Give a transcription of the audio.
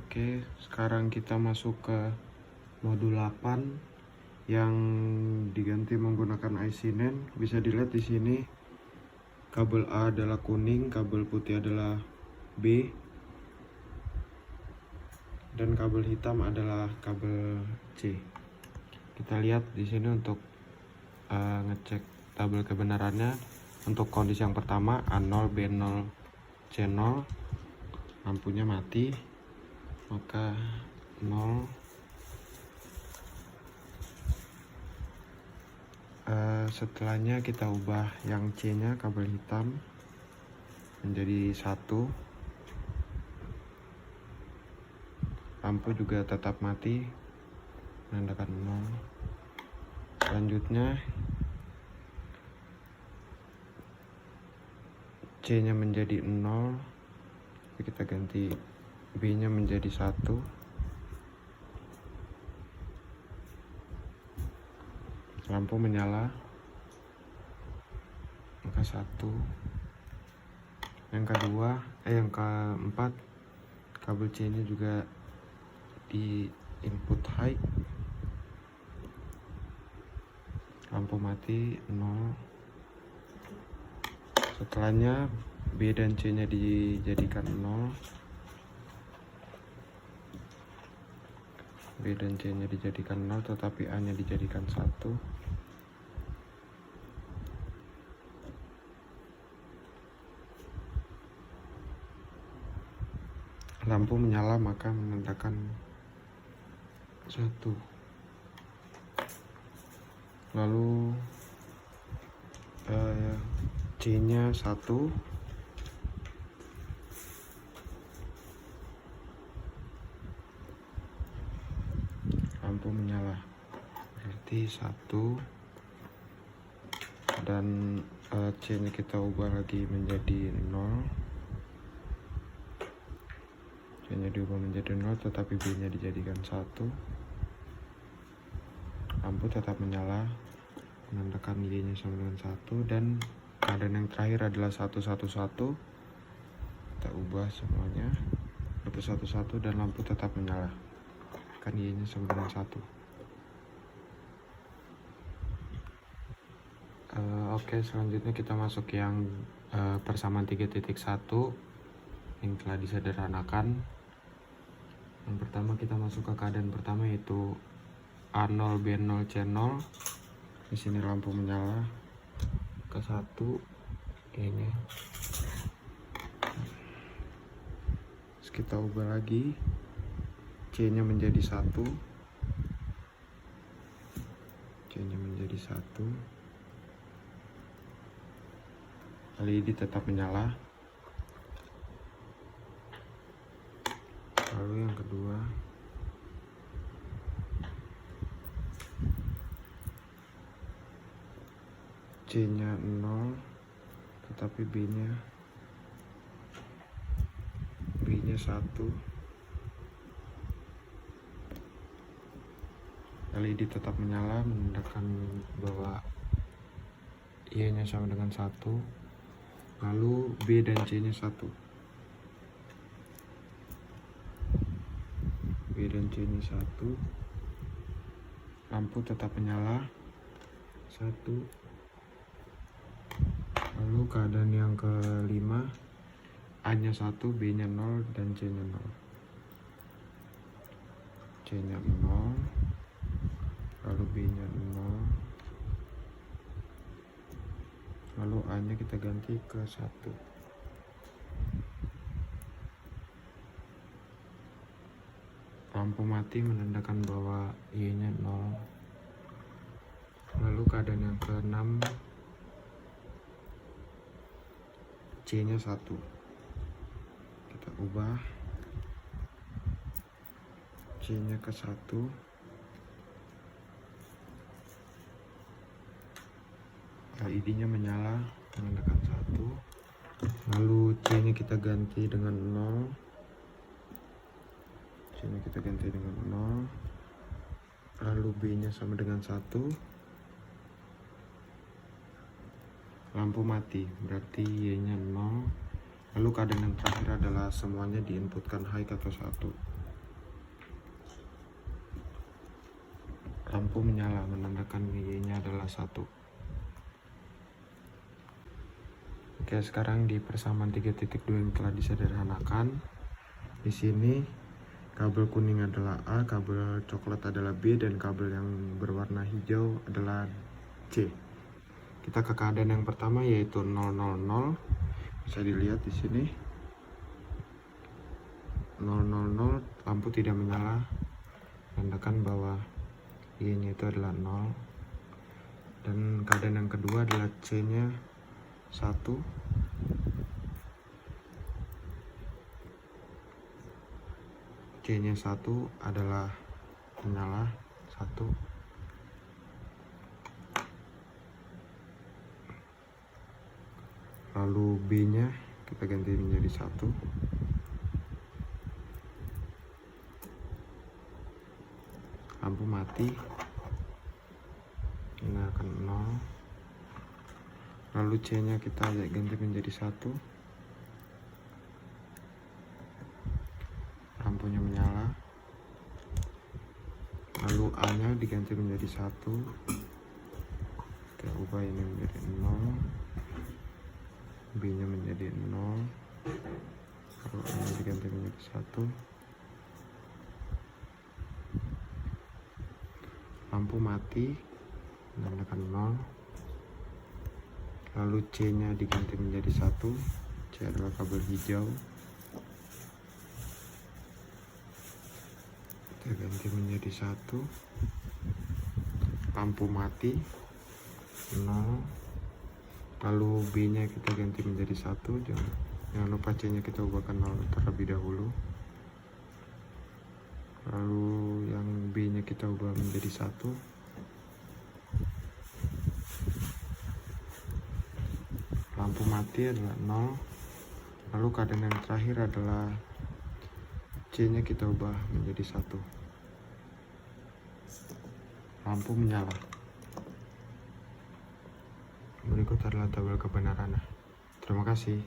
Oke, sekarang kita masuk ke modul 8 yang diganti menggunakan IC NAND. Bisa dilihat di sini kabel A adalah kuning, kabel putih adalah B, dan kabel hitam adalah kabel C. Kita lihat di sini untuk ngecek tabel kebenarannya. Untuk kondisi yang pertama A0, B0, C0, lampunya mati, maka 0. Setelahnya kita ubah yang C nya kabel hitam menjadi 1, lampu juga tetap mati menandakan 0. Selanjutnya C nya menjadi 0, kita ganti B nya menjadi 1. Lampu menyala, angka 1. Yang keempat, kabel C nya juga di input high, lampu mati 0. Setelahnya B dan C nya dijadikan 0, B dan C nya dijadikan 0, tetapi A nya dijadikan 1. Lampu menyala maka menandakan 1. Lalu C nya 1, lampu menyala, berarti 1. Dan C nya kita ubah lagi menjadi 0, C nya diubah menjadi 0, tetapi B nya dijadikan 1. Lampu tetap menyala menandakan Y nya sama dengan 1. Dan keadaan yang terakhir adalah 111. Kita ubah semuanya 111 dan lampu tetap menyala, kan Y nya sama dengan 1. Oke, selanjutnya kita masuk yang persamaan 3.1 yang telah disederhanakan. Yang pertama kita masuk ke keadaan pertama, yaitu A0, B0, C0. Di sini lampu menyala, ke 1 ini. Terus kita ubah lagi, C nya menjadi 1, C nya menjadi 1. LED tetap menyala. Lalu yang kedua, C nya 0, tetapi B nya 1. LED tetap menyala menandakan bahwa Y nya sama dengan 1. Lalu B dan C nya 1, B dan C nya 1. Lampu tetap menyala 1. Lalu keadaan yang kelima, A nya 1, B nya 0, dan C nya 0. C nya 0, lalu B nya 0, lalu A nya kita ganti ke 1. Lampu mati menandakan bahwa Y nya 0. Lalu keadaan yang ke-6, C nya 1. Kita ubah C nya ke 1. LED nya menyala menandakan 1. Lalu C nya kita ganti dengan 0, C nya kita ganti dengan 0. Lalu B nya sama dengan 1. Lampu mati, berarti Y nya 0. Lalu keadaan yang terakhir adalah semuanya diinputkan high atau 1. lampu menyala menandakan Y-nya adalah 1. Oke, sekarang di persamaan 3.2 yang telah disederhanakan, di sini kabel kuning adalah A, kabel coklat adalah B, dan kabel yang berwarna hijau adalah C. Kita ke keadaan yang pertama, yaitu 000. Bisa dilihat di sini 000, lampu tidak menyala, menandakan bahwa Y-nya itu adalah 0. Dan keadaan yang kedua adalah C-nya 1. C-nya 1 adalah menyala 1. Lalu B-nya kita ganti menjadi 1. Lampu mati, ini akan 0. Lalu C-nya kita ganti menjadi 1. Lampunya menyala. Lalu A-nya diganti menjadi 1. Kita ubah ini menjadi 0. B-nya menjadi 0. Lalu A-nya diganti menjadi 1. Lampu mati, menandakan 0. Lalu C-nya diganti menjadi 1. C adalah kabel hijau. Kita ganti menjadi 1. Lampu mati, 0. Lalu B-nya kita ganti menjadi 1. Jangan lupa C-nya kita ubah ke 0 terlebih dahulu. Lalu yang B-nya kita ubah menjadi 1. Lampu mati adalah 0. Lalu keadaan yang terakhir adalah C-nya kita ubah menjadi 1. Lampu menyala. Berikut adalah tabel kebenarannya. Terima kasih.